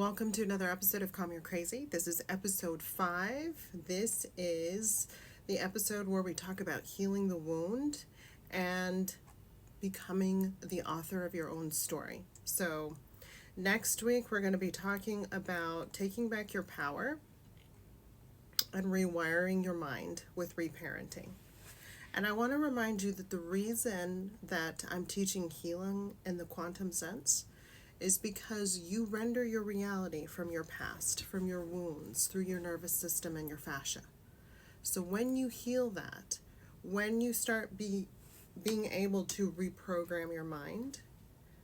welcome to another episode of Calm Your Crazy. This is episode 5. This is the episode where we talk about healing the wound and becoming the author of your own story. So next week we're going to be talking about taking back your power and rewiring your mind with reparenting. And I want to remind you that the reason that I'm teaching healing in the quantum sense is because you render your reality from your past, from your wounds, through your nervous system and your fascia. So when you heal that, when you start being able to reprogram your mind,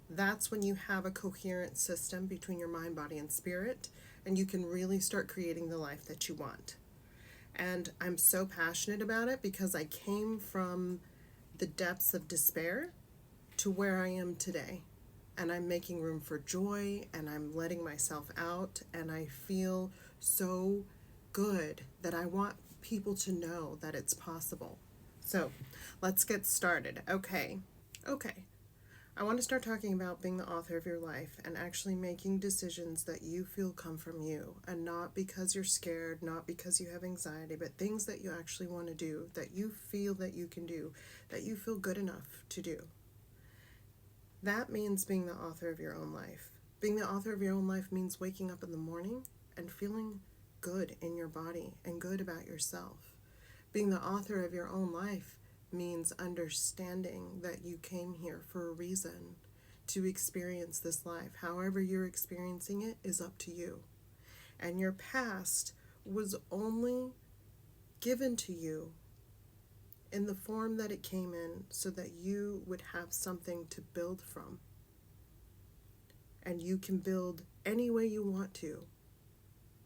that's when you have a coherent system between your mind, body, and spirit, and you can really start creating the life that you want. And I'm so passionate about it because I came from the depths of despair to where I am today. And I'm making room for joy, and I'm letting myself out, and I feel so good that I want people to know that it's possible. So let's get started. Okay. I want to start talking about being the author of your life and actually making decisions that you feel come from you, and not because you're scared, not because you have anxiety, but things that you actually want to do, that you feel that you can do, that you feel good enough to do. That means being the author of your own life. Being the author of your own life means waking up in the morning and feeling good in your body and good about yourself. Being the author of your own life means understanding that you came here for a reason to experience this life. However you're experiencing it is up to you. And your past was only given to you in the form that it came in so that you would have something to build from. And you can build any way you want to.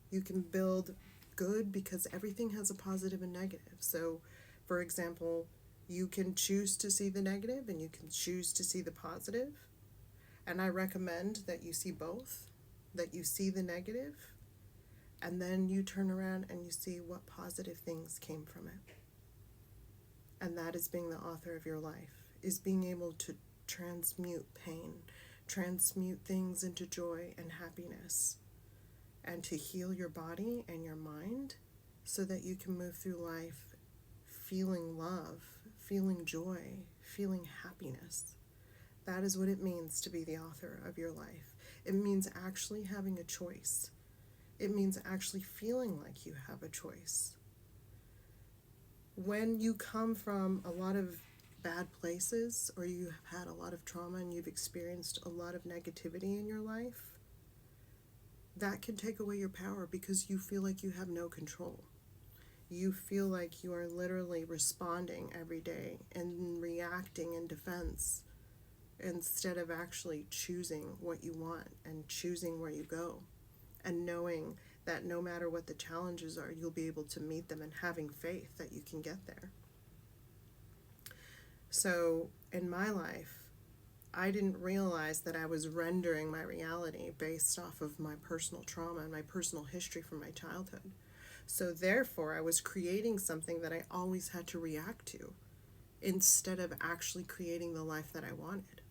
You can build good because everything has a positive and negative. So, for example, you can choose to see the negative and you can choose to see the positive. And I recommend that you see both, that you see the negative, and then you turn around and you see what positive things came from it. And that is being the author of your life, is being able to transmute pain, transmute things into joy and happiness, and to heal your body and your mind so that you can move through life feeling love, feeling joy, feeling happiness. That is what it means to be the author of your life. It means actually having a choice. It means actually feeling like you have a choice. When you come from a lot of bad places, or you have had a lot of trauma and you've experienced a lot of negativity in your life, that can take away your power because you feel like you have no control. You feel like you are literally responding every day and reacting in defense instead of actually choosing what you want and choosing where you go and knowing that no matter what the challenges are, you'll be able to meet them and having faith that you can get there. So in my life, I didn't realize that I was rendering my reality based off of my personal trauma and my personal history from my childhood. So therefore, I was creating something that I always had to react to instead of actually creating the life that I wanted.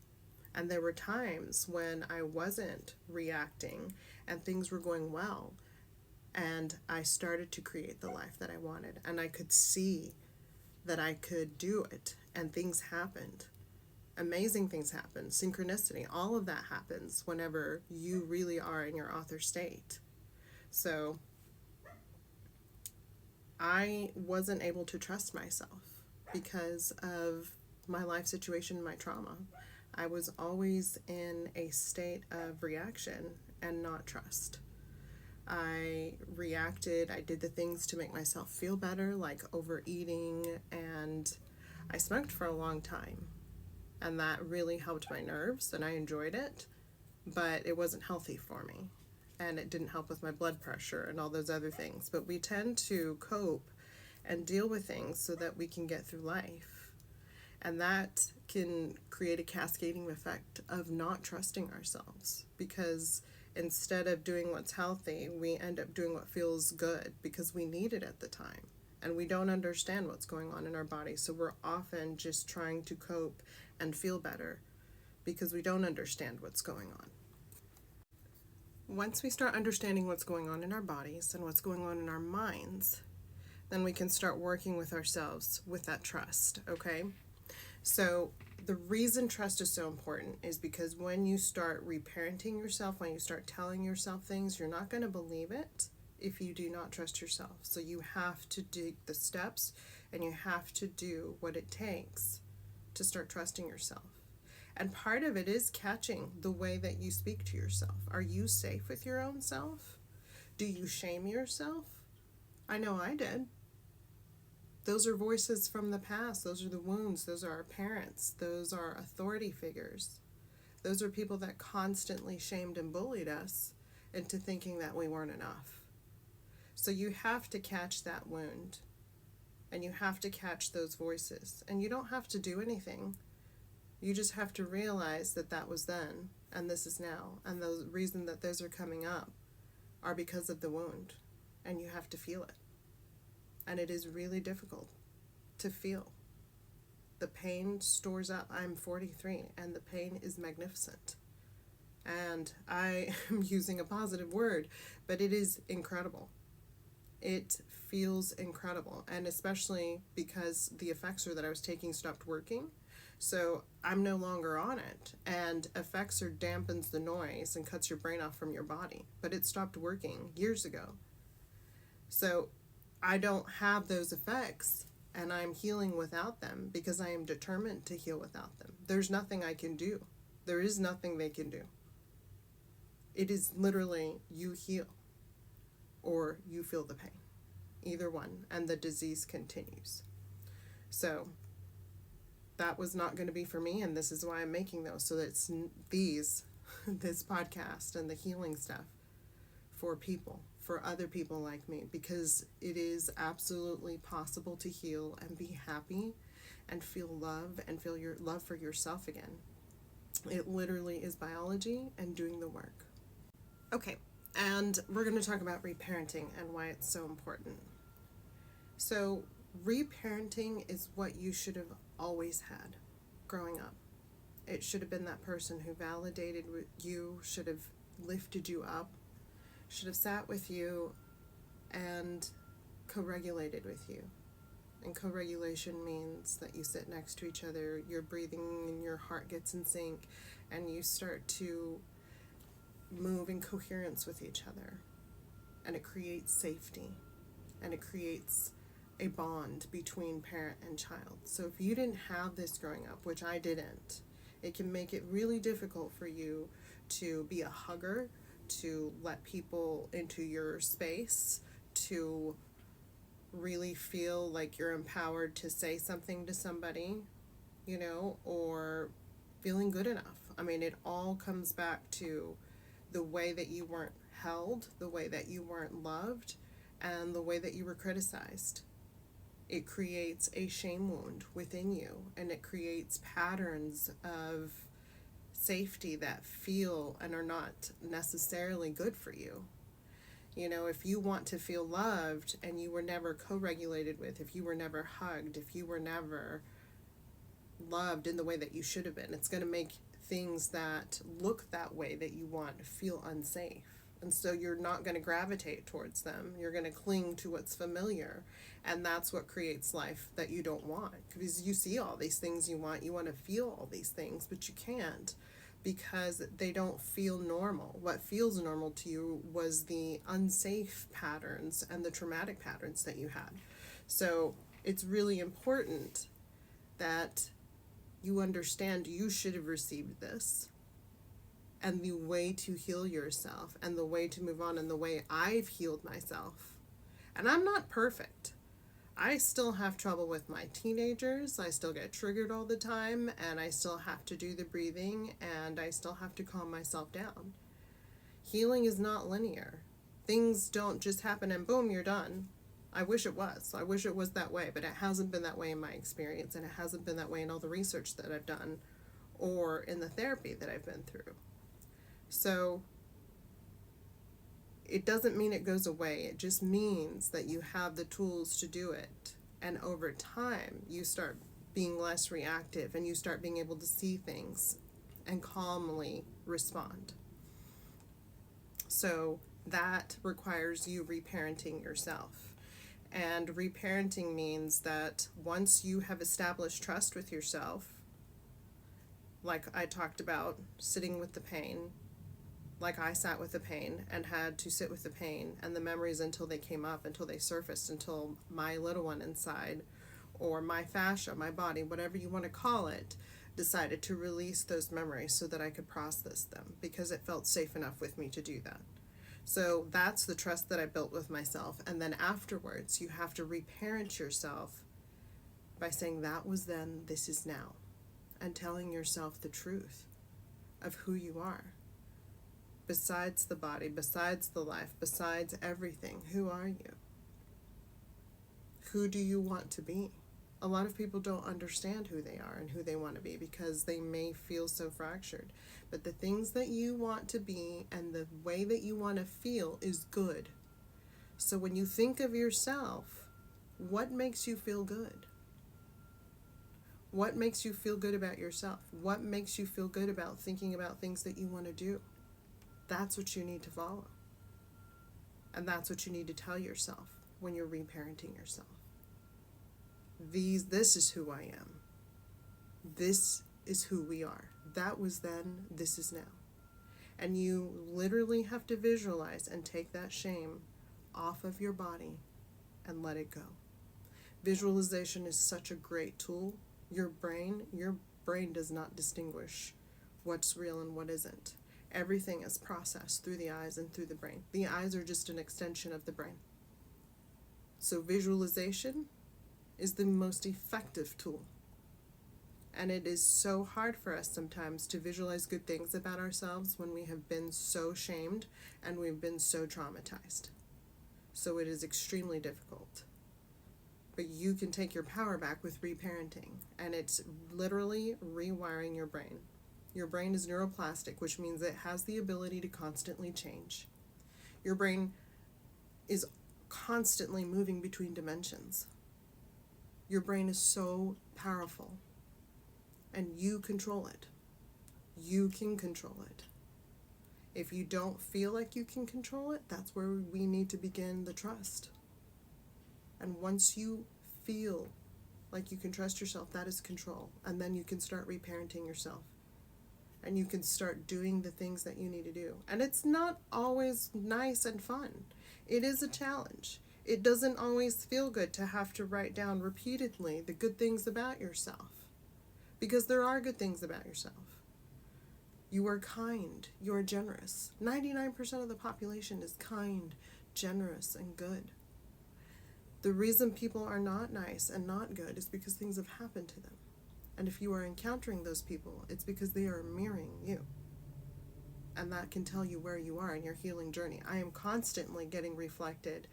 And there were times when I wasn't reacting and things were going well, and I started to create the life that I wanted, and I could see that I could do it, and things happened. Amazing things happen, synchronicity, all of that happens whenever you really are in your author state. So I wasn't able to trust myself because of my life situation, my trauma. I was always in a state of reaction and not trust. I reacted, I did the things to make myself feel better, like overeating, and I smoked for a long time. And that really helped my nerves, and I enjoyed it, but it wasn't healthy for me. And it didn't help with my blood pressure and all those other things. But we tend to cope and deal with things so that we can get through life. And that can create a cascading effect of not trusting ourselves, because instead of doing what's healthy, we end up doing what feels good because we need it at the time. And we don't understand what's going on in our body. So we're often just trying to cope and feel better because we don't understand what's going on. Once we start understanding what's going on in our bodies and what's going on in our minds, then we can start working with ourselves with that trust, okay? So the reason trust is so important is because when you start reparenting yourself, when you start telling yourself things, you're not going to believe it if you do not trust yourself. So you have to do the steps and you have to do what it takes to start trusting yourself. And part of it is catching the way that you speak to yourself. Are you safe with your own self? Do you shame yourself? I know I did. Those are voices from the past. Those are the wounds. Those are our parents. Those are authority figures. Those are people that constantly shamed and bullied us into thinking that we weren't enough. So you have to catch that wound. And you have to catch those voices. And you don't have to do anything. You just have to realize that that was then and this is now. And the reason that those are coming up are because of the wound. And you have to feel it. And it is really difficult to feel. The pain stores up. I'm 43 and the pain is magnificent. And I am using a positive word, but it is incredible. It feels incredible. And especially because the Effexor that I was taking stopped working. So I'm no longer on it. And Effexor dampens the noise and cuts your brain off from your body. But it stopped working years ago. So I don't have those effects, and I'm healing without them because I am determined to heal without them. There's nothing I can do. There is nothing they can do. It is literally you heal or you feel the pain. Either one, and the disease continues. So that was not going to be for me, and this is why I'm making those. So that's this podcast and the healing stuff for people, for other people like me, because it is absolutely possible to heal and be happy and feel love and feel your love for yourself again. It literally is biology and doing the work. Okay, and we're going to talk about reparenting and why it's so important. So reparenting is what you should have always had growing up. It should have been that person who validated you, should have lifted you up, should have sat with you and co-regulated with you. And co-regulation means that you sit next to each other, you're breathing and your heart gets in sync, and you start to move in coherence with each other. And it creates safety. And it creates a bond between parent and child. So if you didn't have this growing up, which I didn't, it can make it really difficult for you to be a hugger, to let people into your space, to really feel like you're empowered to say something to somebody, or feeling good enough. I mean, it all comes back to the way that you weren't held, the way that you weren't loved, and the way that you were criticized. It creates a shame wound within you, and it creates patterns of safety that feel and are not necessarily good for you. If you want to feel loved and you were never co-regulated with, if you were never hugged, if you were never loved in the way that you should have been, it's going to make things that look that way that you want feel unsafe. And so you're not going to gravitate towards them. You're going to cling to what's familiar. And that's what creates life that you don't want. Because you see all these things you want to feel all these things, but you can't because they don't feel normal. What feels normal to you was the unsafe patterns and the traumatic patterns that you had. So it's really important that you understand you should have received this. And the way to heal yourself and the way to move on and the way I've healed myself. And I'm not perfect. I still have trouble with my teenagers. I still get triggered all the time, and I still have to do the breathing, and I still have to calm myself down. Healing is not linear. Things don't just happen and boom, you're done. I wish it was. I wish it was that way, but it hasn't been that way in my experience, and it hasn't been that way in all the research that I've done or in the therapy that I've been through. So it doesn't mean it goes away. It just means that you have the tools to do it. And over time, you start being less reactive and you start being able to see things and calmly respond. So that requires you reparenting yourself. And reparenting means that once you have established trust with yourself, like I talked about, sitting with the pain, like I sat with the pain and had to sit with the pain and the memories until they came up, until they surfaced, until my little one inside, or my fascia, my body, whatever you want to call it, decided to release those memories so that I could process them because it felt safe enough with me to do that. So that's the trust that I built with myself. And then afterwards, you have to reparent yourself by saying, that was then, this is now, and telling yourself the truth of who you are. Besides the body, besides the life, besides everything, who are you? Who do you want to be? A lot of people don't understand who they are and who they want to be because they may feel so fractured. But the things that you want to be and the way that you want to feel is good. So when you think of yourself, what makes you feel good? What makes you feel good about yourself? What makes you feel good about thinking about things that you want to do? That's what you need to follow. And that's what you need to tell yourself when you're reparenting yourself. This is who I am. This is who we are. That was then, this is now. And you literally have to visualize and take that shame off of your body and let it go. Visualization is such a great tool. Your brain does not distinguish what's real and what isn't. Everything is processed through the eyes and through the brain. The eyes are just an extension of the brain. So visualization is the most effective tool. And it is so hard for us sometimes to visualize good things about ourselves when we have been so shamed and we've been so traumatized. So it is extremely difficult. But you can take your power back with reparenting, and it's literally rewiring your brain. Your brain is neuroplastic, which means it has the ability to constantly change. Your brain is constantly moving between dimensions. Your brain is so powerful, and you control it. You can control it. If you don't feel like you can control it, that's where we need to begin the trust. And once you feel like you can trust yourself, that is control. And then you can start reparenting yourself. And you can start doing the things that you need to do. And it's not always nice and fun. It is a challenge. It doesn't always feel good to have to write down repeatedly the good things about yourself. Because there are good things about yourself. You are kind. You are generous. 99% of the population is kind, generous, and good. The reason people are not nice and not good is because things have happened to them. And if you are encountering those people, it's because they are mirroring you. And that can tell you where you are in your healing journey. I am constantly getting reflected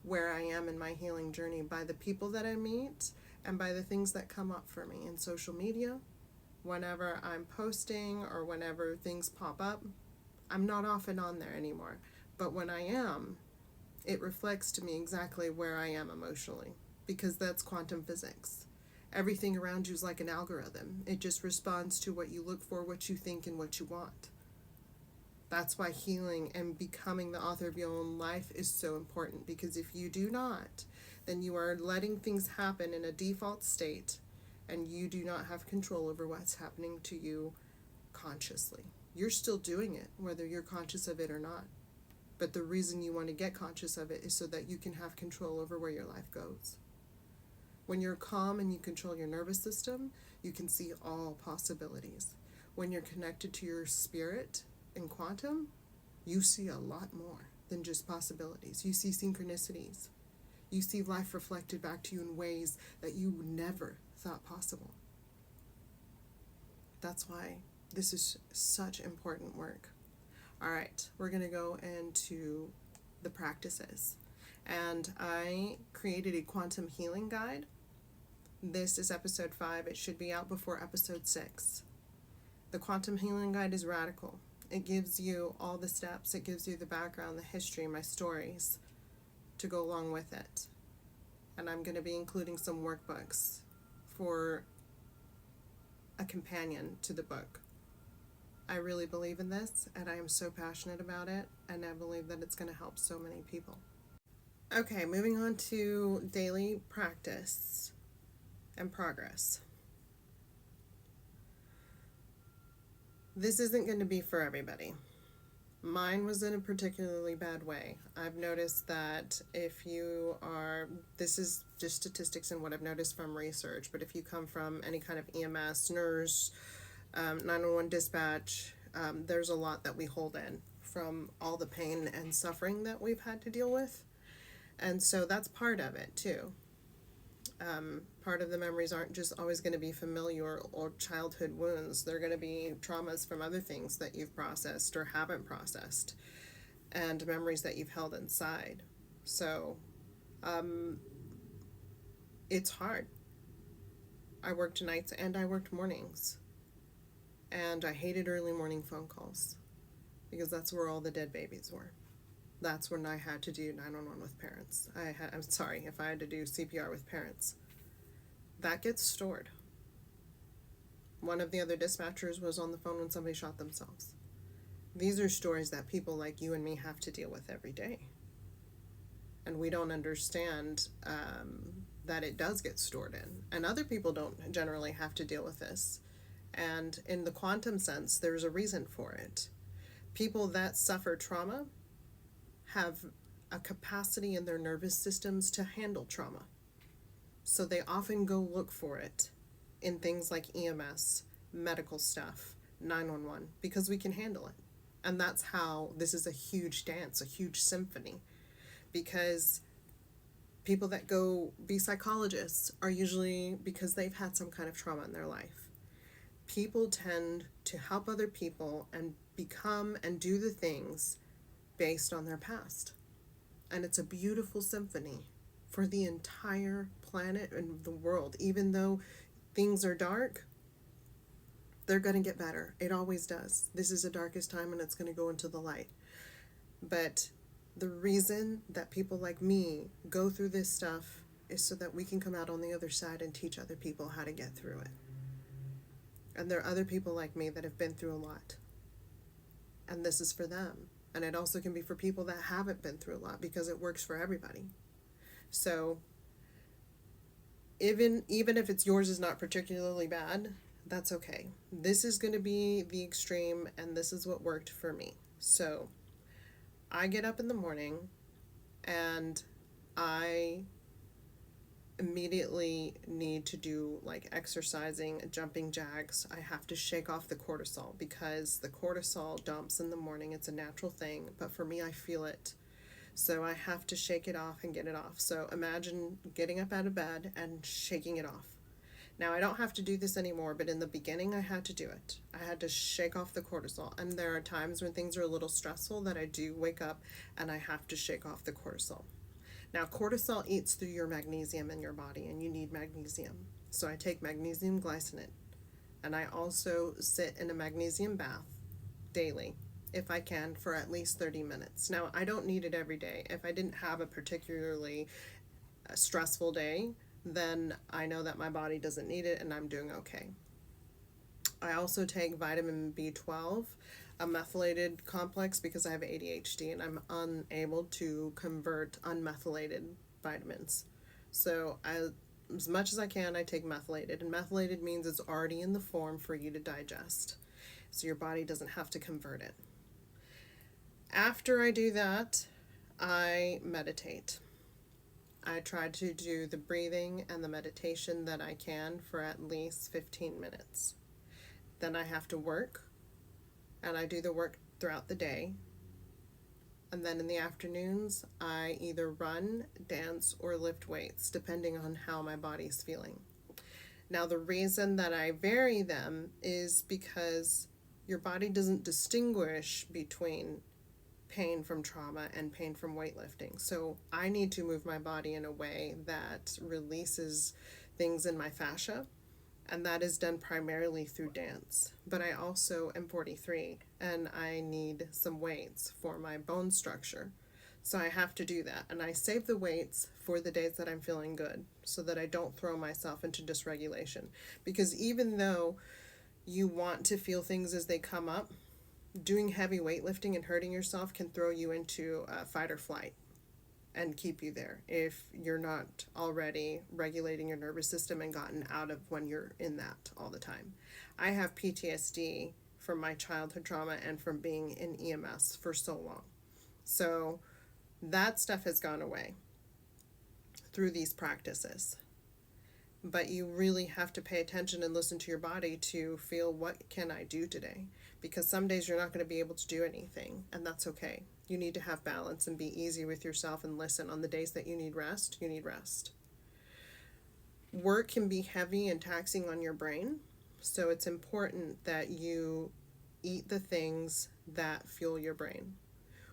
where I am in my healing journey by the people that I meet and by the things that come up for me in social media. Whenever I'm posting or whenever things pop up, I'm not often on there anymore. But when I am, it reflects to me exactly where I am emotionally, because that's quantum physics. Everything around you is like an algorithm. It just responds to what you look for, what you think, and what you want. That's why healing and becoming the author of your own life is so important, because if you do not, then you are letting things happen in a default state, and you do not have control over what's happening to you consciously. You're still doing it, whether you're conscious of it or not. But the reason you want to get conscious of it is so that you can have control over where your life goes. When you're calm and you control your nervous system, you can see all possibilities. When you're connected to your spirit in quantum, you see a lot more than just possibilities. You see synchronicities. You see life reflected back to you in ways that you never thought possible. That's why this is such important work. All right, we're going to go into the practices. And I created a quantum healing guide. This is episode 5. It should be out before episode 6. The quantum healing guide is radical. It gives you all the steps. It gives you the background, the history, my stories to go along with it. And I'm going to be including some workbooks for a companion to the book. I really believe in this, and I am so passionate about it, and I believe that it's going to help so many people. Okay, moving on to daily practice and progress. This isn't going to be for everybody. Mine was in a particularly bad way. I've noticed that if you are, this is just statistics and what I've noticed from research, but if you come from any kind of EMS, nurse, 911 dispatch, there's a lot that we hold in from all the pain and suffering that we've had to deal with. And so that's part of it too. Part of the memories aren't just always going to be familiar or childhood wounds. They're going to be traumas from other things that you've processed or haven't processed, and memories that you've held inside. So it's hard. I worked nights and I worked mornings. And I hated early morning phone calls because that's where all the dead babies were. That's when I had to do 911 with parents. I'm sorry, if I had to do CPR with parents. That gets stored. One of the other dispatchers was on the phone when somebody shot themselves. These are stories that people like you and me have to deal with every day. And we don't understand that it does get stored in. And other people don't generally have to deal with this. And in the quantum sense, there's a reason for it. People that suffer trauma have a capacity in their nervous systems to handle trauma. So they often go look for it in things like EMS, medical stuff, 911, because we can handle it. And that's how this is a huge dance, a huge symphony. Because people that go be psychologists are usually because they've had some kind of trauma in their life. People tend to help other people and become and do the things based on their past. And it's a beautiful symphony for the entire planet and the world. Even though things are dark, they're going to get better. It always does. This is the darkest time and it's going to go into the light. But the reason that people like me go through this stuff is so that we can come out on the other side and teach other people how to get through it. And there are other people like me that have been through a lot. And this is for them. And it also can be for people that haven't been through a lot because it works for everybody. So even if it's yours is not particularly bad, that's okay. This is going to be the extreme, and this is what worked for me. So I get up in the morning and I immediately need to do like exercising, jumping jacks. I have to shake off the cortisol because the cortisol dumps in the morning. It's a natural thing, but for me, I feel it. So I have to shake it off and get it off. So imagine getting up out of bed and shaking it off. Now, I don't have to do this anymore, but in the beginning, I had to do it. I had to shake off the cortisol. And there are times when things are a little stressful that I do wake up and I have to shake off the cortisol. Now, cortisol eats through your magnesium in your body, and you need magnesium. So I take magnesium glycinate, and I also sit in a magnesium bath daily, if I can, for at least 30 minutes. Now, I don't need it every day. If I didn't have a particularly stressful day, then I know that my body doesn't need it, and I'm doing okay. I also take vitamin B12, a methylated complex, because I have ADHD and I'm unable to convert unmethylated vitamins. So as much as I can, I take methylated, and methylated means it's already in the form for you to digest. So your body doesn't have to convert it. After I do that, I meditate. I try to do the breathing and the meditation that I can for at least 15 minutes. Then I have to work, and I do the work throughout the day. And then in the afternoons, I either run, dance, or lift weights, depending on how my body's feeling. Now, the reason that I vary them is because your body doesn't distinguish between pain from trauma and pain from weightlifting. So I need to move my body in a way that releases things in my fascia, and that is done primarily through dance. But I also am 43 and I need some weights for my bone structure. So I have to do that, and I save the weights for the days that I'm feeling good so that I don't throw myself into dysregulation. Because even though you want to feel things as they come up, Doing heavy weightlifting and hurting yourself can throw you into fight or flight and keep you there if you're not already regulating your nervous system and gotten out of when you're in that all the time. I have PTSD from my childhood trauma and from being in EMS for so long. So that stuff has gone away through these practices. But you really have to pay attention and listen to your body to feel, what can I do today? Because some days you're not going to be able to do anything, and that's okay. You need to have balance and be easy with yourself and listen. On the days that you need rest, you need rest. Work can be heavy and taxing on your brain, so it's important that you eat the things that fuel your brain.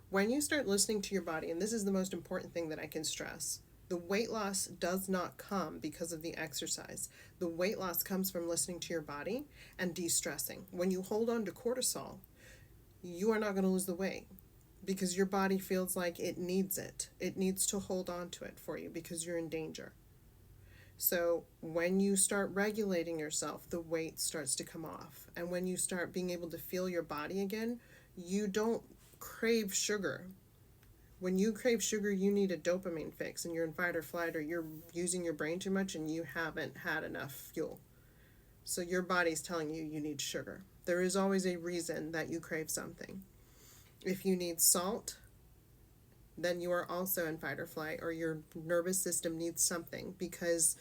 When you start listening to your body, and this is the most important thing that I can stress, the weight loss does not come because of the exercise. The weight loss comes from listening to your body and de-stressing. When you hold on to cortisol, you are not going to lose the weight because your body feels like it needs it. It needs to hold on to it for you because you're in danger. So when you start regulating yourself, the weight starts to come off. And when you start being able to feel your body again, you don't crave sugar. When you crave sugar, you need a dopamine fix and you're in fight or flight, or you're using your brain too much and you haven't had enough fuel. So your body's telling you you need sugar. There is always a reason that you crave something. If you need salt, then you are also in fight or flight, or your nervous system needs something, because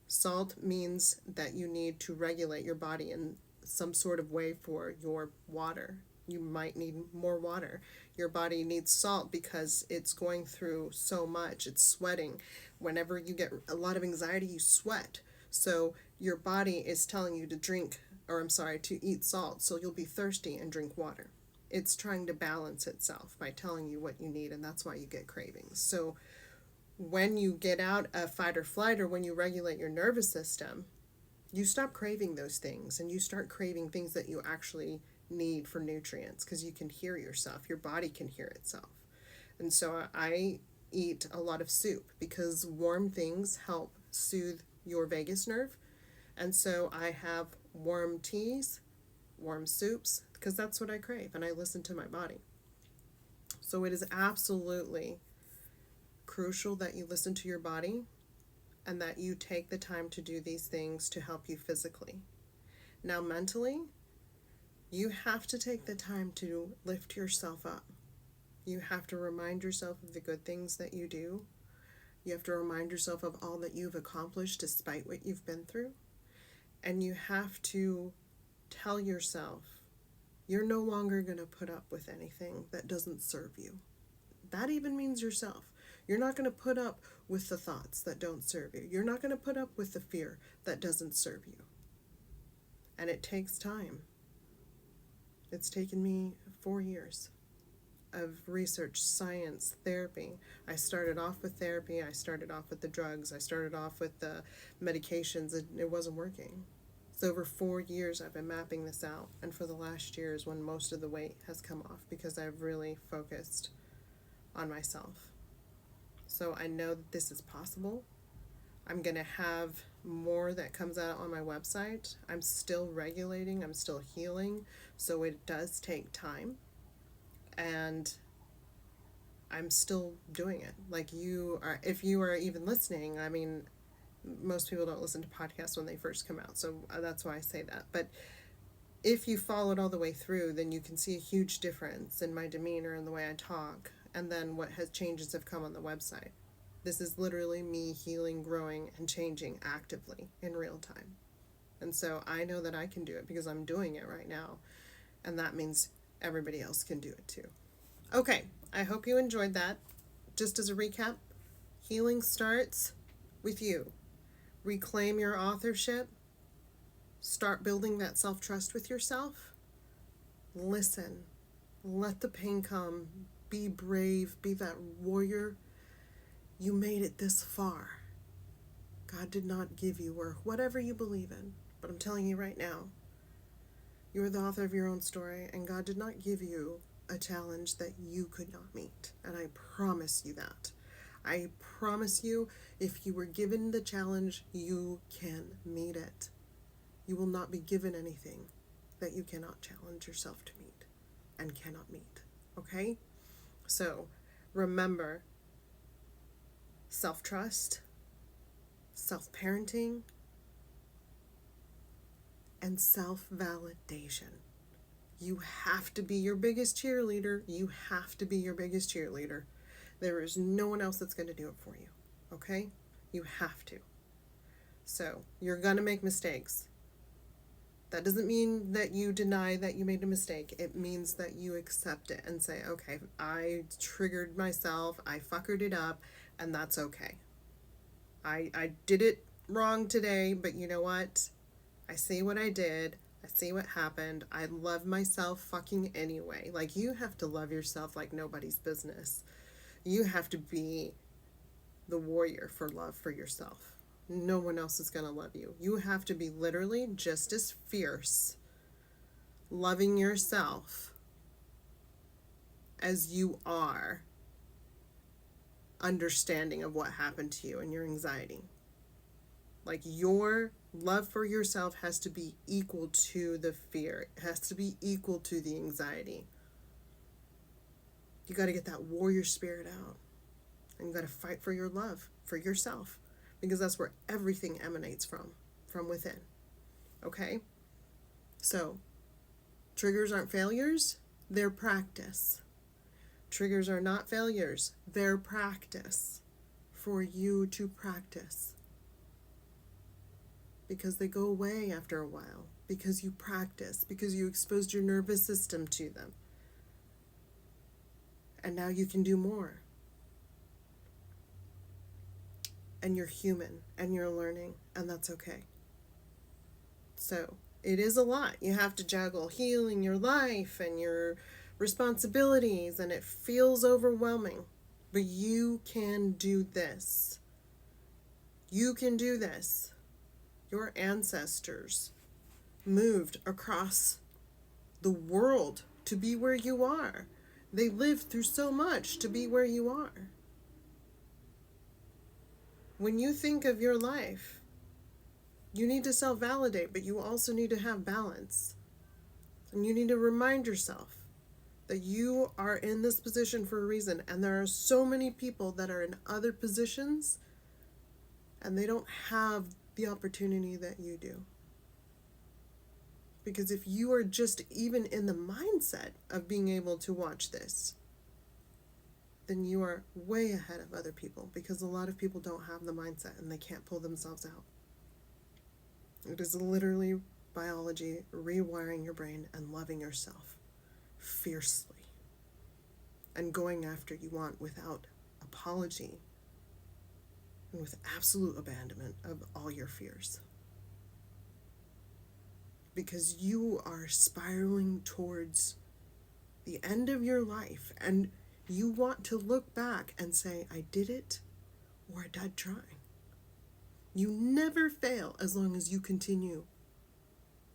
salt means that you need to regulate your body in some sort of way for your water. You might need more water. Your body needs salt because it's going through so much. It's sweating. Whenever you get a lot of anxiety, you sweat. So your body is telling you to eat salt, so you'll be thirsty and drink water. It's trying to balance itself by telling you what you need, and that's why you get cravings. So when you get out of fight or flight, or when you regulate your nervous system, you stop craving those things and you start craving things that you actually need for nutrients, because you can hear yourself. Your body can hear itself. And so I eat a lot of soup because warm things help soothe your vagus nerve. And so I have warm teas, warm soups, because that's what I crave, and I listen to my body. So it is absolutely crucial that you listen to your body and that you take the time to do these things to help you physically. Now, mentally, you have to take the time to lift yourself up. You have to remind yourself of the good things that you do. You have to remind yourself of all that you've accomplished despite what you've been through. And you have to tell yourself you're no longer going to put up with anything that doesn't serve you. That even means yourself. You're not going to put up with the thoughts that don't serve you. You're not going to put up with the fear that doesn't serve you. And it takes time. It's taken me 4 years of research, science, therapy. I started off with therapy. I started off with the drugs. I started off with the medications. It wasn't working. So over 4 years I've been mapping this out. And for the last year is when most of the weight has come off, because I've really focused on myself. So I know that this is possible. I'm going to have more that comes out on my website. I'm still regulating. I'm still healing. So it does take time. And I'm still doing it. Like you are, if you are even listening, I mean, most people don't listen to podcasts when they first come out. So that's why I say that. But if you followed all the way through, then you can see a huge difference in my demeanor and the way I talk. And then what changes have come on the website. This is literally me healing, growing, and changing actively in real time. And so I know that I can do it because I'm doing it right now. And that means everybody else can do it too. Okay, I hope you enjoyed that. Just as a recap, healing starts with you. Reclaim your authorship. Start building that self-trust with yourself. Listen. Let the pain come. Be brave. Be that warrior. You made it this far. God did not give you, or whatever you believe in, but I'm telling you right now, you are the author of your own story, and God did not give you a challenge that you could not meet. And I promise you that. I promise you, if you were given the challenge, you can meet it. You will not be given anything that you cannot challenge yourself to meet. and cannot meet. Okay? So remember, self-trust, self-parenting, and self-validation. You have to be your biggest cheerleader. You have to be your biggest cheerleader. There is no one else that's going to do it for you. Okay? You have to. So, you're going to make mistakes. That doesn't mean that you deny that you made a mistake. It means that you accept it and say, okay, I triggered myself, I fuckered it up, and that's okay. I did it wrong today, but you know what? I see what I did. I see what happened. I love myself fucking anyway. Like, you have to love yourself like nobody's business. You have to be the warrior for love for yourself. No one else is going to love you. You have to be literally just as fierce loving yourself as you are understanding of what happened to you and your anxiety. Like, your love for yourself has to be equal to the fear. It has to be equal to the anxiety. You got to get that warrior spirit out. And you got to fight for your love for yourself, because that's where everything emanates from within. Okay? So, triggers aren't failures, they're practice. Triggers are not failures, they're practice for you to practice. Because they go away after a while, because you practice, because you exposed your nervous system to them. And now you can do more. And you're human, and you're learning, and that's okay. So, it is a lot. You have to juggle healing your life and your responsibilities, and it feels overwhelming. But you can do this. You can do this. Your ancestors moved across the world to be where you are. They lived through so much to be where you are. When you think of your life, you need to self-validate, but you also need to have balance. And you need to remind yourself that you are in this position for a reason. And there are so many people that are in other positions and they don't have the opportunity that you do. Because if you are just even in the mindset of being able to watch this, then you are way ahead of other people, because a lot of people don't have the mindset and they can't pull themselves out. It is literally biology, rewiring your brain and loving yourself fiercely and going after you want without apology and with absolute abandonment of all your fears. Because you are spiraling towards the end of your life, and you want to look back and say, I did it, or I died trying. You never fail as long as you continue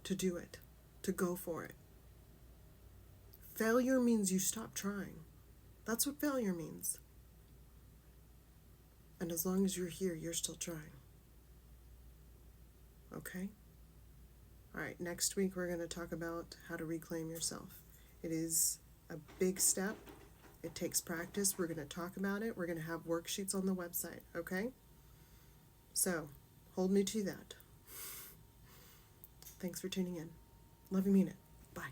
to do it, to go for it. Failure means you stop trying. That's what failure means. And as long as you're here, you're still trying. Okay? All right, next week we're going to talk about how to reclaim yourself. It is a big step. It takes practice. We're going to talk about it. We're going to have worksheets on the website, okay? So, hold me to that. Thanks for tuning in. Love you, mean it. Bye.